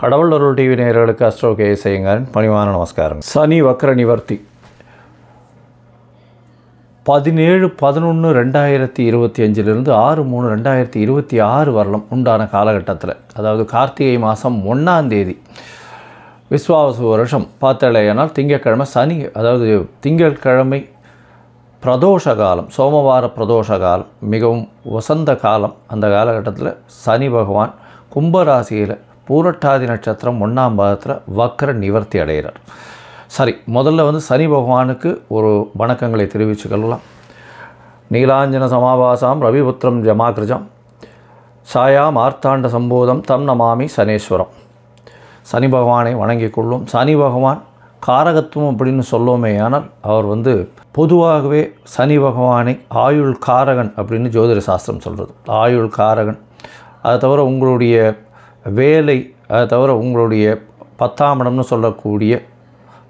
கடவுள் அருள் டிவி நேயர்களுக்கு astro KS ஐயங்காரின் பணிவான நமஸ்காரம். சனி வக்ர நிவர்த்தி 17/11/2025 6/3/2026 வரலும் உண்டான காலகட்டத்தில், அதாவது கார்த்திகை மாதம் 1ஆம் தேதி விஸ்வாவசு வருஷம் பார்த்தாலேயானால் திங்கட்கிழமை சனி, அதாவது திங்கட்கிழமை பிரதோஷ காலம், சோமவார பிரதோஷ காலம், மிகவும் வசந்த காலம். அந்த காலகட்டத்தில் சனி பகவான் கும்பராசியில் பூரட்டாதி நட்சத்திரம் 1ஆம் பாதத்தில் வக்ர நிவர்த்தி அடைகிறார். சரி, முதல்ல சனி பகவானுக்கு ஒரு வணக்கங்களை தெரிவிச்சுக்கலாம். நீலாஞ்சன சமாபாசாம் ரவிபுத்திரம் ஜமாகிருஜம் சாயா மார்த்தாண்ட சம்போதம் தம் நமாமி சனேஸ்வரம். சனி பகவானை வணங்கிக் கொள்ளும். சனி பகவான் காரகத்துவம் அப்படின்னு சொல்லுவோமே, ஆனால் அவர் பொதுவாகவே சனி பகவானை ஆயுள் காரகன் அப்படின்னு ஜோதிட சாஸ்திரம் சொல்கிறது. ஆயுள் காரகன், அதை தவிர உங்களுடைய வேலை, அதை தவிர உங்களுடைய 10ஆம் இடம்னு சொல்லக்கூடிய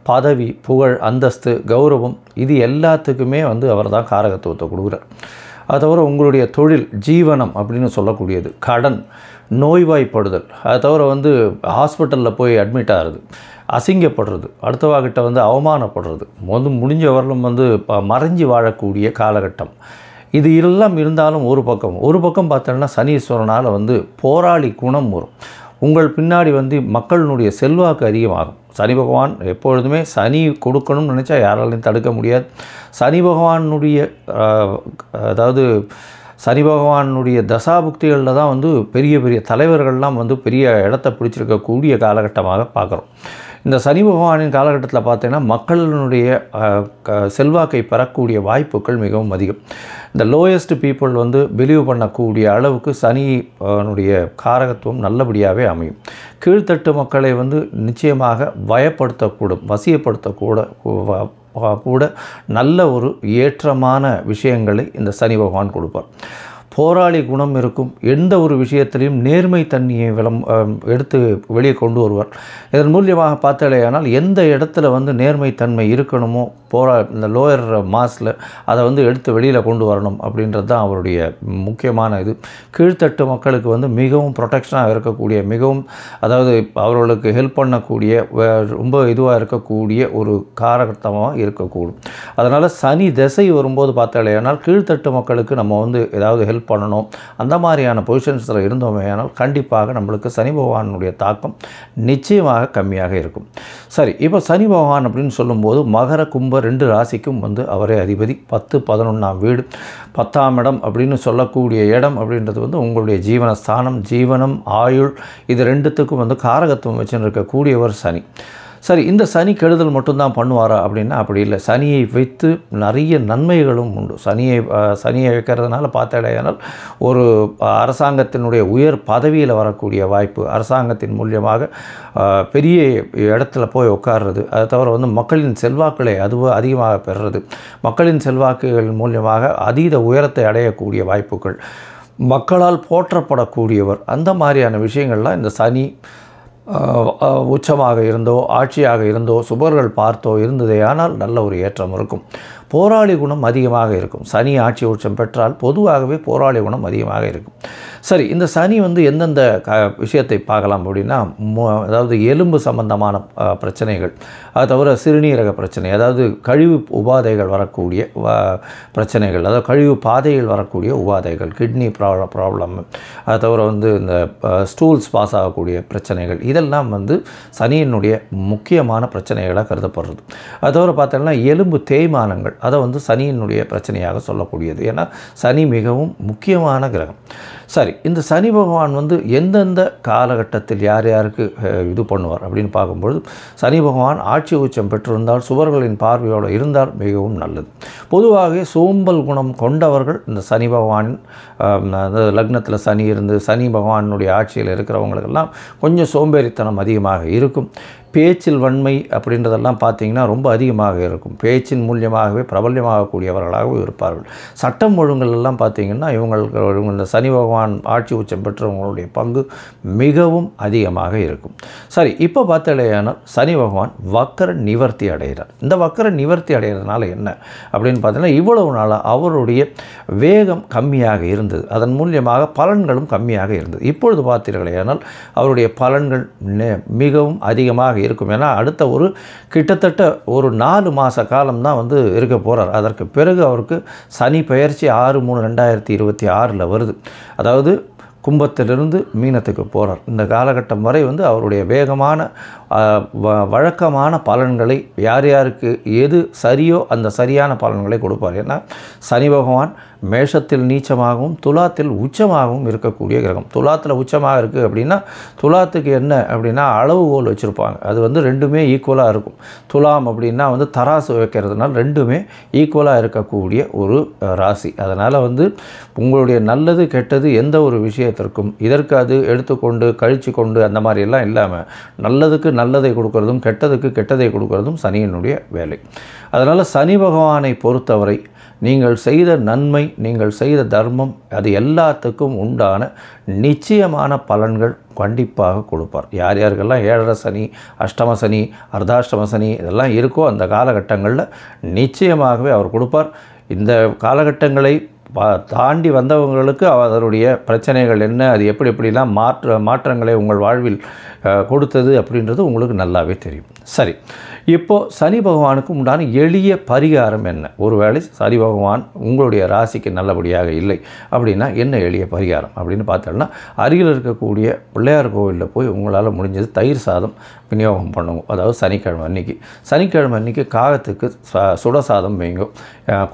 பதவி, புகழ், அந்தஸ்து, கௌரவம், இது எல்லாத்துக்குமே அவர் தான் காரகத்துவத்தை கொடுக்குறார். அது தவிர உங்களுடைய தொழில், ஜீவனம் அப்படின்னு சொல்லக்கூடியது, கடன், நோய்வாய்ப்படுதல், அது தவிர ஹாஸ்பிட்டலில் போய் அட்மிட் ஆகிறது, அசிங்கப்படுறது, அடுத்தவாகிட்ட அவமானப்படுறது, முடிஞ்ச வரலும் மறைஞ்சி வாழக்கூடிய காலகட்டம், இது எல்லாம் இருந்தாலும் ஒரு பக்கம் பார்த்தோன்னா சனீஸ்வரனால் போராளி குணம் வரும். உங்கள் பின்னாடி மக்களினுடைய செல்வாக்கு அதிகமாகும். சனி பகவான் எப்பொழுதுமே சனி கொடுக்கணும்னு நினச்சா யாராலையும் தடுக்க முடியாது. சனி பகவானுடைய அதாவது சனி பகவானுடைய தசாபுக்திகளில் தான் பெரிய பெரிய தலைவர்கள்லாம் பெரிய இடத்த பிடிச்சிருக்கக்கூடிய காலகட்டமாக பார்க்குறோம். இந்த சனி பகவானின் காலகட்டத்தில் பார்த்தீங்கன்னா மக்களினுடைய செல்வாக்கை பெறக்கூடிய வாய்ப்புகள் மிகவும் அதிகம். இந்த லோயஸ்ட் பீப்புள் பிலீவ் பண்ணக்கூடிய அளவுக்கு சனியினுடைய காரகத்துவம் நல்லபடியாகவே அமையும். கீழ்த்தட்டு மக்களை நிச்சயமாக பயப்படுத்தக்கூடும், வசியப்படுத்தக்கூட நல்ல ஒரு ஏற்றமான விஷயங்களை இந்த சனி பகவான் கொடுப்பார். போராளி குணம் இருக்கும். எந்த ஒரு விஷயத்திலையும் நேர்மை தன்மையை எடுத்து வெளியே கொண்டு வருவார். இதன் மூலியமாக பார்த்தாலேயானால் எந்த இடத்துல நேர்மை தன்மை இருக்கணுமோ, இந்த லோயர் மாஸில் அதை எடுத்து வெளியில் கொண்டு வரணும் அப்படின்றது தான் அவருடைய முக்கியமான இது. கீழ்த்தட்டு மக்களுக்கு மிகவும் ப்ரொடெக்ஷனாக இருக்கக்கூடிய, மிகவும் அதாவது அவர்களுக்கு ஹெல்ப் பண்ணக்கூடிய, ரொம்ப இதுவாக இருக்கக்கூடிய ஒரு காரகத்தமாக இருக்கக்கூடும். அதனால் சனி திசை வரும்போது பார்த்தாலேயானால் கீழ்த்தட்டு மக்களுக்கு நம்ம ஏதாவது ஹெல்ப் பண்ணணும், அந்த மாதிரியான பொசிஷன்ஸில் இருந்தோமே ஆனால் கண்டிப்பாக நம்மளுக்கு சனி பகவானுடைய தாக்கம் நிச்சயமாக கம்மியாக இருக்கும். சரி, இப்போ சனி பகவான் அப்படின்னு சொல்லும்போது மகர கும்ப 2 ராசிக்கும் அவரே அதிபதி. 10, 11ஆம் வீடு, 10ஆம் இடம் அப்படின்னு சொல்லக்கூடிய இடம் அப்படின்றது உங்களுடைய ஜீவனஸ்தானம், ஜீவனம், ஆயுள், இது ரெண்டுத்துக்கும் காரகத்துவம் வச்சுன்னு இருக்கக்கூடியவர் சனி. சரி, இந்த சனி கெடுதல் மட்டும்தான் பண்ணுவாரா அப்படின்னா அப்படி இல்லை. சனியை வைத்து நிறைய நன்மைகளும் உண்டு. சனியை வைக்கிறதுனால பார்த்தாலேயானால் ஒரு அரசாங்கத்தினுடைய உயர் பதவியில் வரக்கூடிய வாய்ப்பு, அரசாங்கத்தின் மூலியமாக பெரிய இடத்துல போய் உட்கார்றது, அதை தவிர மக்களின் செல்வாக்களை அதிகமாக பெறுறது, மக்களின் செல்வாக்குகள் மூலியமாக அதீத உயரத்தை அடையக்கூடிய வாய்ப்புகள், மக்களால் போற்றப்படக்கூடியவர், அந்த மாதிரியான விஷயங்கள்லாம் இந்த சனி உச்சமாக இருந்தோ, ஆட்சியாக இருந்தோ, சுபர்கள் பார்த்தோ இருந்ததே ஆனால் நல்ல ஒரு ஏற்றம் இருக்கும். போராளி குணம் அதிகமாக இருக்கும். சனி ஆட்சி உச்சம் பெற்றால் பொதுவாகவே போராளி குணம் அதிகமாக இருக்கும். சரி, இந்த சனி எந்தெந்த விஷயத்தை பார்க்கலாம் அப்படின்னா, அதாவது எலும்பு சம்பந்தமான பிரச்சனைகள், அது தவிர சிறுநீரக பிரச்சனை, அதாவது கழிவு உபாதைகள் வரக்கூடிய பிரச்சனைகள், அதாவது கழிவு பாதைகள் வரக்கூடிய உபாதைகள், கிட்னி ப்ராப்ளம், அது தவிர இந்த ஸ்டூல்ஸ் பாஸ் ஆகக்கூடிய பிரச்சனைகள், இதெல்லாம் சனியினுடைய முக்கியமான பிரச்சனைகளாக கருதப்படுறது. அது தவிர பார்த்தோம்னா எலும்பு தேய்மானங்கள், அதை சனியினுடைய பிரச்சனையாக சொல்லக்கூடியது. ஏன்னா சனி மிகவும் முக்கியமான கிரகம். சரி, இந்த சனி பகவான் எந்தெந்த காலகட்டத்தில் யார் யாருக்கு இது பண்ணுவார் அப்படின்னு பார்க்கும்பொழுது, சனி பகவான் ஆட்சி உச்சம் பெற்றிருந்தால், சுவர்களின் பார்வையோடு இருந்தால் மிகவும் நல்லது. பொதுவாக சோம்பல் குணம் கொண்டவர்கள் இந்த சனி பகவானின் லக்னத்தில் சனி இருந்து சனி பகவானுடைய ஆட்சியில் இருக்கிறவங்களுக்கெல்லாம் கொஞ்சம் சோம்பேறித்தனம் அதிகமாக இருக்கும். பேச்சில் வன்மை அப்படின்றதெல்லாம் பார்த்திங்கன்னா ரொம்ப அதிகமாக இருக்கும். பேச்சின் மூலியமாகவே பிரபல்யமாகக்கூடியவர்களாகவும் இருப்பார்கள். சட்டம் ஒழுங்கெல்லாம் பார்த்திங்கன்னா இவங்களுக்கு இந்த சனி பகவான் பகவான் ஆட்சி உச்சம் பெற்றவங்களுடைய பங்கு மிகவும் அதிகமாக இருக்கும். சரி, இப்போ பார்த்தாலேயானால் சனி பகவான் வக்கர நிவர்த்தி அடைகிறார். இந்த வக்கர நிவர்த்தி அடைகிறதுனால என்ன அப்படின்னு பார்த்தீங்கன்னா, இவ்வளவு நாளாக அவருடைய வேகம் கம்மியாக இருந்தது, அதன் மூலியமாக பலன்களும் கம்மியாக இருந்தது. இப்பொழுது பார்த்தீர்களேயானால் அவருடைய பலன்கள் மிகவும் அதிகமாக இருக்கும். ஏன்னா அடுத்த கிட்டத்தட்ட ஒரு 4 மாத காலம்தான் இருக்க போகிறார். அதற்கு பிறகு அவருக்கு சனி பெயர்ச்சி 6/3/2026 வருது. அதாவது கும்பத்திலிருந்து மீனத்துக்கு போகிறார். இந்த காலகட்டம் வரை அவருடைய வேகமான வழக்கமான பலன்களை யார் யாருக்கு எது சரியோ அந்த சரியான பலன்களை கொடுப்பார். ஏன்னா சனி பகவான் மேஷத்தில் நீச்சமாகவும் துலாத்தில் உச்சமாகவும் இருக்கக்கூடிய கிரகம். துலாத்தில் உச்சமாக இருக்குது அப்படின்னா துலாத்துக்கு என்ன அப்படின்னா அளவுகோல் வச்சுருப்பாங்க. அது ரெண்டுமே ஈக்குவலாக இருக்கும். துலாம் அப்படின்னா தராசு வைக்கிறதுனால ரெண்டுமே ஈக்குவலாக இருக்கக்கூடிய ஒரு ராசி. அதனால் உங்களுடைய நல்லது கெட்டது எந்த ஒரு விஷயத்திற்கும் இதற்கு அது எடுத்துக்கொண்டு கழித்து கொண்டு அந்த மாதிரியெல்லாம் இல்லாமல் நல்லதுக்கு நல்லதை கொடுக்கறதும் கெட்டதுக்கு கெட்டதை கொடுக்கறதும் சனியினுடைய வேலை. அதனால் சனி பகவானை பொறுத்தவரை நீங்கள் செய்த நன்மை, நீங்கள் செய்த தர்மம், அது எல்லாத்துக்கும் உண்டான நிச்சயமான பலன்கள் கண்டிப்பாக கொடுப்பார். யார் யாருக்கெல்லாம் 7.5 சனி, அஷ்டம சனி, அர்த்தாஷ்டம சனி இதெல்லாம் இருக்கோ அந்த காலகட்டங்களில் நிச்சயமாகவே அவர் கொடுப்பார். இந்த காலகட்டங்களை தாண்டி வந்தவங்களுக்கு அதனுடைய பிரச்சனைகள் என்ன, அது எப்படிலாம் மாற்றங்களை உங்கள் வாழ்வில் கொடுத்தது அப்படின்றது உங்களுக்கு நல்லாவே தெரியும். சரி, இப்போது சனி பகவானுக்கு உண்டான எளிய பரிகாரம் என்ன? ஒருவேளை சனி பகவான் உங்களுடைய ராசிக்கு நல்லபடியாக இல்லை அப்படின்னா என்ன எளிய பரிகாரம் அப்படின்னு பார்த்தோம்னா, அருகில் இருக்கக்கூடிய பிள்ளையார் கோவிலில் போய் உங்களால் முடிஞ்சது தயிர் சாதம் விநியோகம் பண்ணுங்க. அதாவது சனிக்கிழமை அன்றைக்கி காகத்துக்கு சுடசாதம் வைங்க.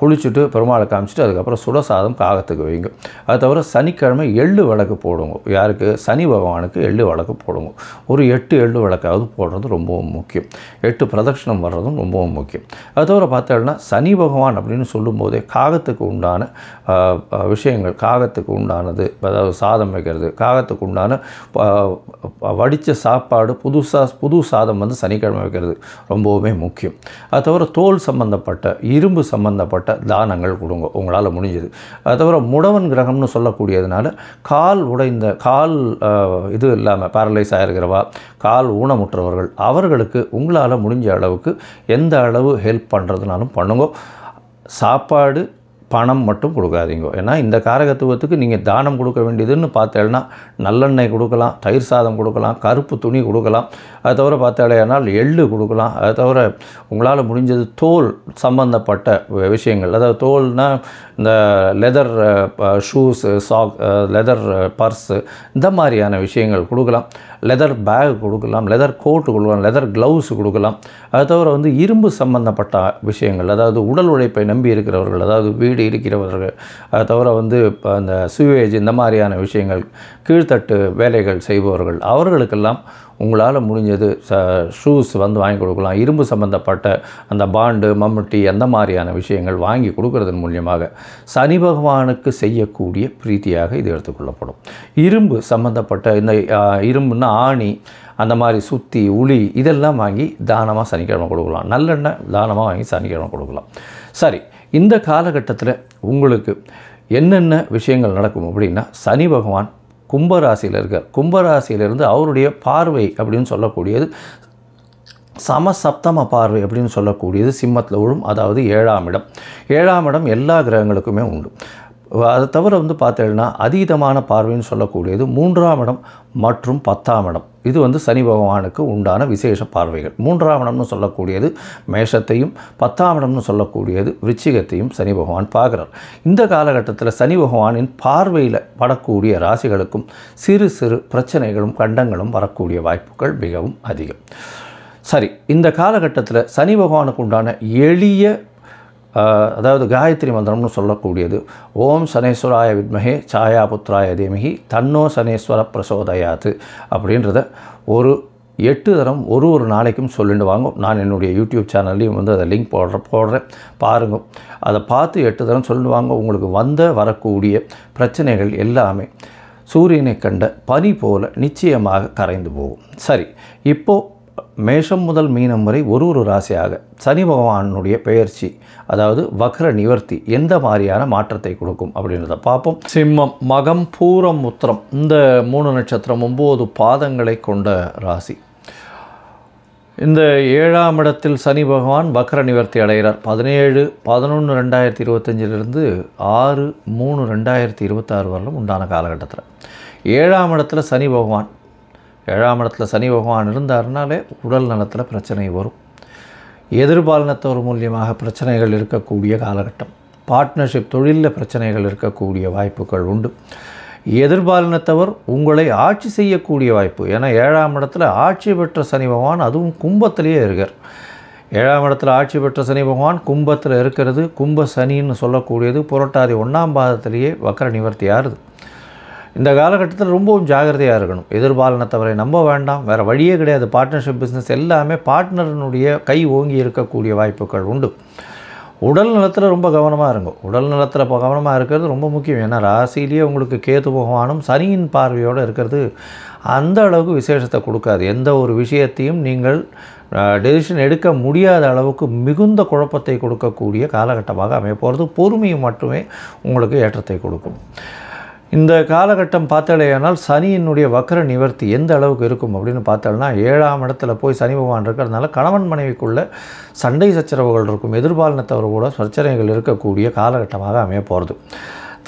குளிச்சுட்டு பெருமாளை காமிச்சிட்டு அதுக்கப்புறம் சுடசாதம் காகத்துக்கு வைங்க. அது தவிர சனிக்கிழமை எள்ளு விளக்கு போடுங்க. யாருக்கு? சனி பகவானுக்கு எள்ளு விளக்கு போடுங்க. ஒரு 8 எள்ளு விளக்காவது போடுறது ரொம்பவும் முக்கியம். 8 பிரதட்சணம் வர்றதும் ரொம்பவும் முக்கியம். அது தவிர பார்த்தோம்னா சனி பகவான் அப்படின்னு சொல்லும்போதே காகத்துக்கு உண்டான விஷயங்கள், காகத்துக்கு உண்டானது, அதாவது சாதம் வைக்கிறது, காகத்துக்கு உண்டான வடித்த சாப்பாடு, புது சாதம் சனிக்கிழமை வைக்கிறது ரொம்பவுமே முக்கியம். அது தவிர தோல் சம்பந்தப்பட்ட இரும்பு சம்பந்தப்பட்ட தானங்கள் கொடுங்க உங்களால் முடிஞ்சது. அது தவிர முடவன் கிரகம்னு சொல்லக்கூடியதுனால கால் உடைந்த இது இல்லாமல் பேரலைஸ் ஆகிருக்கிறவா, கால் ஊனமுற்றவர்கள் அவர்களுக்கு உங்களால் முடிஞ்ச அளவுக்கு எந்த அளவு ஹெல்ப் பண்ணுறதுனாலும் பண்ணுங்க. சாப்பாடு பணம் மட்டும் கொடுக்காதீங்க. ஏன்னா இந்த காரகத்துவத்துக்கு நீங்கள் தானம் கொடுக்க வேண்டியதுன்னு பார்த்தேன்னா நல்லெண்ணெய் கொடுக்கலாம், தயிர் சாதம் கொடுக்கலாம், கருப்பு துணி கொடுக்கலாம். அது தவிர பார்த்தாலேனால் எள்ளு கொடுக்கலாம். அது தவிர உங்களால் முடிஞ்சது தோல் சம்பந்தப்பட்ட விஷயங்கள், அதாவது தோல்னால் இந்த லெதர் ஷூஸு, லெதர் பர்ஸு, இந்த மாதிரியான விஷயங்கள் கொடுக்கலாம். லெதர் பேக் கொடுக்கலாம், லெதர் கோட்டு கொடுக்கலாம், லெதர் க்ளவுஸ் கொடுக்கலாம். அது தவிர இரும்பு சம்பந்தப்பட்ட விஷயங்கள், அதாவது உடல் உழைப்பை நம்பி இருக்கிறவர்கள், அதாவது வீடு இருக்கிறவர்கள், அது தவிர அந்த சுவேஜ் இந்த மாதிரியான விஷயங்கள், கீழ்த்தட்டு வேலைகள் செய்பவர்கள் அவர்களுக்கெல்லாம் உங்களால் முடிஞ்சது ஷூஸ் வாங்கி கொடுக்கலாம். இரும்பு சம்பந்தப்பட்ட அந்த பாண்டு, மம்முட்டி அந்த மாதிரியான விஷயங்கள் வாங்கி கொடுக்கறதன் மூலியமாக சனி பகவானுக்கு செய்யக்கூடிய பிரீத்தியாக இது எடுத்துக்கொள்ளப்படும். இரும்பு சம்பந்தப்பட்ட இந்த இரும்புன்னா ஆணி, அந்த மாதிரி சுத்தி, உளி இதெல்லாம் வாங்கி தானமாக சனிக்கிழமை கொடுக்கலாம். நல்லெண்ணெய் தானமாக வாங்கி சனிக்கிழமை கொடுக்கலாம். சரி, இந்த காலகட்டத்தில் உங்களுக்கு என்னென்ன விஷயங்கள் நடக்கும் அப்படின்னா, சனி பகவான் கும்பராசியில் இருக்கார். கும்பராசியிலிருந்து அவருடைய பார்வை அப்படின்னு சொல்லக்கூடியது சமசப்தம பார்வை அப்படின்னு சொல்லக்கூடியது சிம்மத்தில் விழும். அதாவது 7ஆம் இடம். 7ஆம் இடம் எல்லா கிரகங்களுக்குமே உண்டு. அதை தவிர பார்த்தீங்கன்னா அதீதமான பார்வைன்னு சொல்லக்கூடியது 3ஆம் இடம் மற்றும் 10ஆம் இடம். இது சனி பகவானுக்கு உண்டான விசேஷ பார்வைகள். 3ஆம் இடம்னு சொல்லக்கூடியது மேஷத்தையும், 10ஆம் இடம்னு சொல்லக்கூடியது விருச்சிகத்தையும் சனி பகவான் பார்க்குறார். இந்த காலகட்டத்தில் சனி பகவானின் பார்வையில் படக்கூடிய ராசிகளுக்கும் சிறு சிறு பிரச்சனைகளும் கண்டங்களும் வரக்கூடிய வாய்ப்புகள் மிகவும் அதிகம். சரி, இந்த காலகட்டத்தில் சனி பகவானுக்கு உண்டான எளிய அதாவது காயத்ரி மந்திரம்னு சொல்லக்கூடியது ஓம் சனேஸ்வராய வித்மஹே சாயா புத்ராய தீமஹி தன்னோ சனேஸ்வர பிரசோதயாத்து அப்படின்றத ஒரு 8 தரம் ஒரு நாளைக்கும் சொல்லிட்டு வாங்க. நான் என்னுடைய யூடியூப் சேனல்லையும் அதை லிங்க் போடுறேன் பாருங்க. அதை பார்த்து 8 தரம் சொல்லிட்டு வாங்க. உங்களுக்கு வரக்கூடிய பிரச்சனைகள் எல்லாமே சூரியனை கண்ட பனி போல நிச்சயமாக கரைந்து போகும். சரி, இப்போது மேஷம் முதல் மீனம் வரை ஒரு ராசியாக சனி பகவானுடைய பெயர்ச்சி, அதாவது வக்ர நிவர்த்தி எந்த மாதிரியான மாற்றத்தை கொடுக்கும் அப்படின்றத பார்ப்போம். சிம்மம், மகம், பூரம், உத்திரம் இந்த 3 நட்சத்திரம் 9 பாதங்களை கொண்ட ராசி. இந்த 7ஆம் இடத்தில் சனி பகவான் வக்ர நிவர்த்தி அடைகிறார். 17/11/2025 6/3/2026 வரலும் உண்டான காலகட்டத்தில் 7ஆம் இடத்துல சனி பகவான் 7ஆம் இடத்துல சனி பகவான் இருந்தாருனாலே உடல் நலத்தில் பிரச்சனை வரும். எதிர்பாலினத்தவர் மூலியமாக பிரச்சனைகள் இருக்கக்கூடிய காலகட்டம். பார்ட்னர்ஷிப் தொழிலில் பிரச்சனைகள் இருக்கக்கூடிய வாய்ப்புகள் உண்டு. எதிர்பாலினத்தவர் உங்களை ஆட்சி செய்யக்கூடிய வாய்ப்பு. ஏன்னா 7ஆம் இடத்துல ஆட்சி பெற்ற சனி பகவான், அதுவும் கும்பத்திலேயே இருக்கார். 7ஆம் இடத்துல ஆட்சி பெற்ற சனி பகவான் கும்பத்தில் இருக்கிறது. கும்ப சனின்னு சொல்லக்கூடியது புரட்டாதி 1ஆம் பாதத்திலேயே வக்ர நிவர்த்தி ஆறுது. இந்த காலகட்டத்தில் ரொம்பவும் ஜாகிரதையாக இருக்கணும். எதிர்பாலினத்தவரை நம்ப வேண்டாம், வேறு வழியே கிடையாது. பார்ட்னர்ஷிப் பிஸ்னஸ் எல்லாமே பார்ட்னரினுடைய கை ஓங்கி இருக்கக்கூடிய வாய்ப்புகள் உண்டு. உடல் நலத்தில் ரொம்ப கவனமாக இருக்கும். உடல் நலத்தில் இப்போ கவனமாக இருக்கிறது ரொம்ப முக்கியம். ஏன்னா ராசியிலேயே உங்களுக்கு கேது பகவானும் சனியின் பார்வையோடு இருக்கிறது அந்த அளவுக்கு விசேஷத்தை கொடுக்காது. எந்த ஒரு விஷயத்தையும் நீங்கள் டெசிஷன் எடுக்க முடியாத அளவுக்கு மிகுந்த குழப்பத்தை கொடுக்கக்கூடிய காலகட்டமாக அமைய போகிறது. பொறுமையும் மட்டுமே உங்களுக்கு ஏற்றத்தை கொடுக்கும். இந்த காலகட்டம் பார்த்தாலேயானால் சனியினுடைய வக்ர நிவர்த்தி எந்த அளவுக்கு இருக்கும் அப்படின்னு பார்த்தோம்னா 7ஆம் இடத்துல போய் சனி பகவான் இருக்கிறதுனால கணவன் மனைவிக்குள்ள சண்டை சச்சரவுகள் இருக்கும். எதிர்பாலினத்தவர் கூட பிரச்சனைகள் இருக்கக்கூடிய காலகட்டமாக அமைய போகிறது.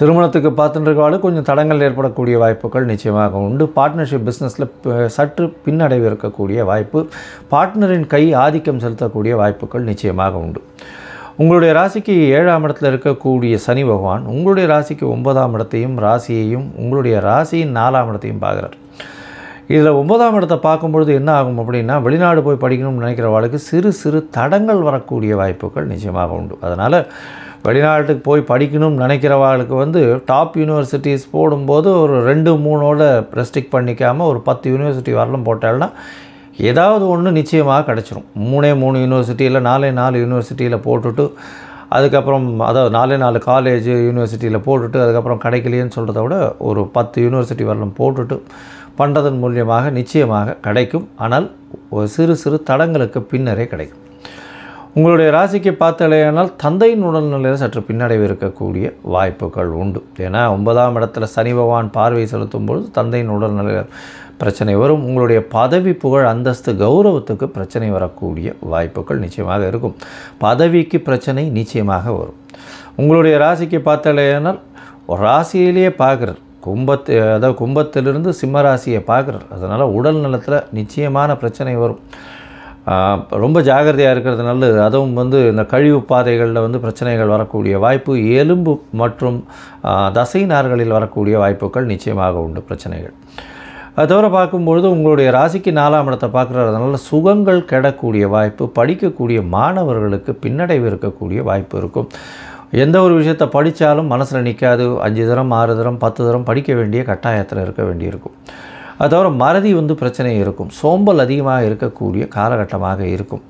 திருமணத்துக்கு பார்த்துட்டு கொஞ்சம் தடங்கள் ஏற்படக்கூடிய வாய்ப்புகள் நிச்சயமாக உண்டு. பார்ட்னர்ஷிப் பிஸ்னஸில் சற்று பின்னடைவு இருக்கக்கூடிய வாய்ப்பு, பார்ட்னரின் கை ஆதிக்கம் செலுத்தக்கூடிய வாய்ப்புகள் நிச்சயமாக உண்டு. உங்களுடைய ராசிக்கு 7ஆம் இடத்துல இருக்கக்கூடிய சனி பகவான் உங்களுடைய ராசிக்கு 9ஆம் இடத்தையும் ராசியையும் உங்களுடைய ராசியின் 4ஆம் இடத்தையும் பார்க்குறார். இதில் 9ஆம் இடத்தை பார்க்கும்பொழுது என்ன ஆகும் அப்படின்னா, வெளிநாடு போய் படிக்கணும்னு நினைக்கிறவர்களுக்கு சிறு சிறு தடங்கள் வரக்கூடிய வாய்ப்புகள் நிச்சயமாக உண்டு. அதனால் வெளிநாட்டுக்கு போய் படிக்கணும்னு நினைக்கிறவர்களுக்கு டாப் யூனிவர்சிட்டிஸ் போடும்போது ஒரு 2-3ஓட ரெஸ்ட்ரிக்ட் பண்ணிக்காமல் ஒரு 10 யூனிவர்சிட்டி வரலும் போட்டால்னா ஏதாவது ஒன்று நிச்சயமாக கிடச்சிரும். 3 யூனிவர்சிட்டி இல்லை 4 யூனிவர்சிட்டியில் போட்டுட்டு அதுக்கப்புறம் அதாவது 4 காலேஜ் யூனிவர்சிட்டியில் போட்டுட்டு அதுக்கப்புறம் கிடைக்கலையேன்னு சொல்கிறத விட ஒரு 10 யூனிவர்சிட்டி வரலும் போட்டுட்டு பண்ணுறதன் மூலியமாக நிச்சயமாக கிடைக்கும். ஆனால் ஒரு சிறு சிறு தடங்களுக்கு பின்னரே கிடைக்கும். உங்களுடைய ராசிக்கு பார்த்தாலேயானால் தந்தையின் உடல்நிலையில் சற்று பின்னடைவு இருக்கக்கூடிய வாய்ப்புகள் உண்டு. ஏன்னா 9ஆம் இடத்துல சனி பகவான் பார்வை செலுத்தும் பொழுது தந்தையின் உடல்நிலையில் பிரச்சனை வரும். உங்களுடைய பதவி, புகழ், அந்தஸ்து, கௌரவத்துக்கு பிரச்சனை வரக்கூடிய வாய்ப்புகள் நிச்சயமாக இருக்கும். பதவிக்கு பிரச்சனை நிச்சயமாக வரும். உங்களுடைய ராசிக்கு பார்த்தாலேயானால் ராசியிலேயே பார்க்குறார். கும்பத்திலிருந்து சிம்ம ராசியை பார்க்குறார். அதனால் உடல் நலத்தில் நிச்சயமான பிரச்சனை வரும். ரொம்ப ஜாகிரதையாக இருக்கிறது நல்லது. அதுவும் இந்த கழிவு பாதைகளில் பிரச்சனைகள் வரக்கூடிய வாய்ப்பு, எலும்பு மற்றும் தசை நார்களில் வரக்கூடிய வாய்ப்புகள் நிச்சயமாக உண்டு பிரச்சனைகள். அது தவிர பார்க்கும்பொழுது உங்களுடைய ராசிக்கு 4ஆம் இடத்தை பார்க்குறதுனால சுகங்கள் கெடக்கூடிய வாய்ப்பு, படிக்கக்கூடிய மாணவர்களுக்கு பின்னடைவு இருக்கக்கூடிய வாய்ப்பு இருக்கும். எந்த ஒரு விஷயத்தை படித்தாலும் மனசில் நிற்காது. 5 தரம் 6 தரம் 10 தரம் படிக்க வேண்டிய கட்டாயத்தில் இருக்க வேண்டியிருக்கும். அது தவிர மறதி பிரச்சனை இருக்கும். சோம்பல் அதிகமாக இருக்கக்கூடிய காலகட்டமாக இருக்கும்.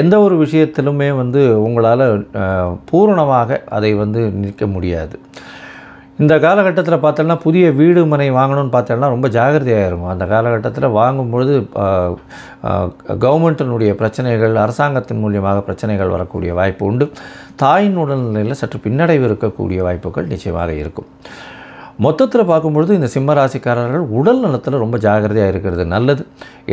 எந்த ஒரு விஷயத்திலுமே உங்களால் பூரணமாக அதை நிற்க முடியாது. இந்த காலகட்டத்தில் பார்த்தோம்னா புதிய வீடு மனை வாங்கணும்னு பார்த்தோம்னா ரொம்ப ஜாகிரதையாக இருக்கும். அந்த காலகட்டத்தில் வாங்கும்பொழுது கவர்மெண்ட்டினுடைய பிரச்சனைகள், அரசாங்கத்தின் மூலியமாக பிரச்சனைகள் வரக்கூடிய வாய்ப்பு உண்டு. தாயின் உடல்நிலையில் சற்று பின்னடைவு இருக்கக்கூடிய வாய்ப்புகள் நிச்சயமாக இருக்கும். மொத்தத்தில் பார்க்கும்பொழுது இந்த சிம்ம ராசிக்காரர்கள் உடல் நலத்தில் ரொம்ப ஜாகிரதையாக இருக்கிறது நல்லது.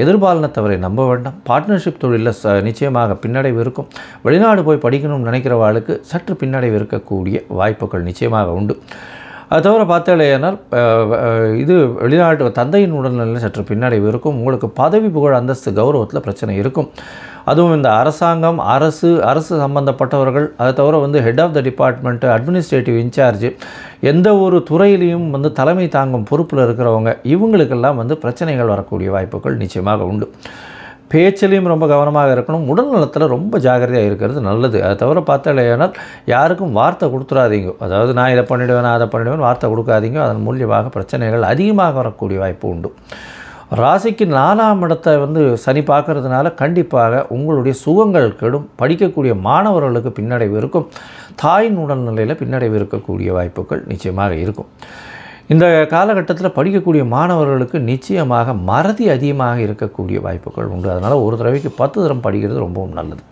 எதிர்பாலினத்தவரை நம்ப வேண்டாம். பார்ட்னர்ஷிப் தொழிலில் நிச்சயமாக பின்னடைவு இருக்கும். வெளிநாடு போய் படிக்கணும்னு நினைக்கிறவர்களுக்கு சற்று பின்னடைவு இருக்கக்கூடிய வாய்ப்புகள் நிச்சயமாக உண்டு. அது தவிர பார்த்தாலேனால் இது வெளிநாட்டு தந்தையின் உடல்நிலையில் சற்று பின்னடைவு இருக்கும். உங்களுக்கு பதவி, புகழ், அந்தஸ்து, கௌரவத்தில் பிரச்சனை இருக்கும். அதுவும் இந்த அரசாங்கம், அரசு சம்பந்தப்பட்டவர்கள், அதை தவிர head of the department, administrative incharge, எந்த ஒரு துறையிலையும் தலைமை தாங்கும் பொறுப்பில் இருக்கிறவங்க, இவங்களுக்கெல்லாம் பிரச்சனைகள் வரக்கூடிய வாய்ப்புகள் நிச்சயமாக உண்டு. பேச்சிலையும் ரொம்ப கவனமாக இருக்கணும். உடல் நலத்தில் ரொம்ப ஜாகிரதையாக இருக்கிறது நல்லது. அதை தவிர பார்த்தாலேயானால் யாருக்கும் வார்த்தை கொடுத்துடாதீங்க. அதாவது நான் இதை பண்ணிவிடுவேன், நான் அதை பண்ணிவிடுவேன் வார்த்தை கொடுக்காதீங்க. அதன் மூலியமாக பிரச்சனைகள் அதிகமாக வரக்கூடிய வாய்ப்பு உண்டு. ராசிக்கு 4ஆம் இடத்தை சனி பார்க்கறதுனால கண்டிப்பாக உங்களுடைய சுகங்கள் கெடும். படிக்கக்கூடிய மாணவர்களுக்கு பின்னடைவு இருக்கும். தாயின் உடல்நிலையில் பின்னடைவு இருக்கக்கூடிய வாய்ப்புகள் நிச்சயமாக இருக்கும். இந்த காலகட்டத்தில் படிக்கக்கூடிய மாணவர்களுக்கு நிச்சயமாக மறதி அதிகமாக இருக்கக்கூடிய வாய்ப்புகள் உண்டு. அதனால் ஒரு தடவைக்கு 10 தரம் படிக்கிறது ரொம்பவும் நல்லது.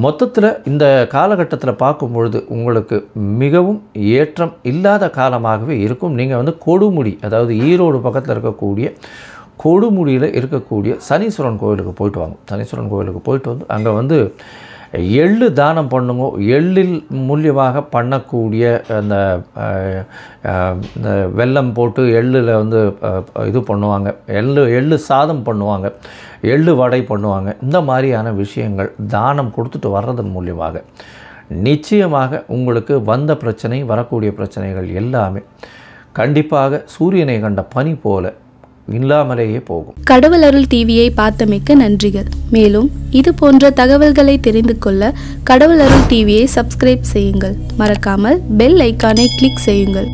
மொத்தத்தில் இந்த காலகட்டத்தில் பார்க்கும் பொழுது உங்களுக்கு மிகவும் ஏற்றம் இல்லாத காலமாகவே இருக்கும். நீங்கள் கொடுமுடி, அதாவது ஈரோடு பக்கத்தில் இருக்கக்கூடிய கொடுமுடியில் இருக்கக்கூடிய சனீஸ்வரன் கோவிலுக்கு போயிட்டு வாங்க. சனீஸ்வரன் கோவிலுக்கு போயிட்டு அங்கே எள்ளு தானம் பண்ணுங்க. எள்ளில் மூலியமாக பண்ணக்கூடிய அந்த வெல்லம் போட்டு எள்ளில் இது பண்ணுவாங்க, எள்ளு சாதம் பண்ணுவாங்க, எள்ளு வடை பண்ணுவாங்க. இந்த மாதிரியான விஷயங்கள் தானம் கொடுத்துட்டு வர்றதன் மூலியமாக நிச்சயமாக உங்களுக்கு வந்த பிரச்சனை, வரக்கூடிய பிரச்சனைகள் எல்லாமே கண்டிப்பாக சூரியனை கண்ட பனி போல இல்லாமலேயே போகும். கடவுள் அருள் டிவியை பார்த்தமைக்கு நன்றிகள். மேலும் இது போன்ற தகவல்களை தெரிந்து கொள்ள கடவுள் அருள் டிவியை சப்ஸ்கிரைப் செய்யுங்கள். மறக்காமல் பெல் ஐக்கானை கிளிக் செய்யுங்கள்.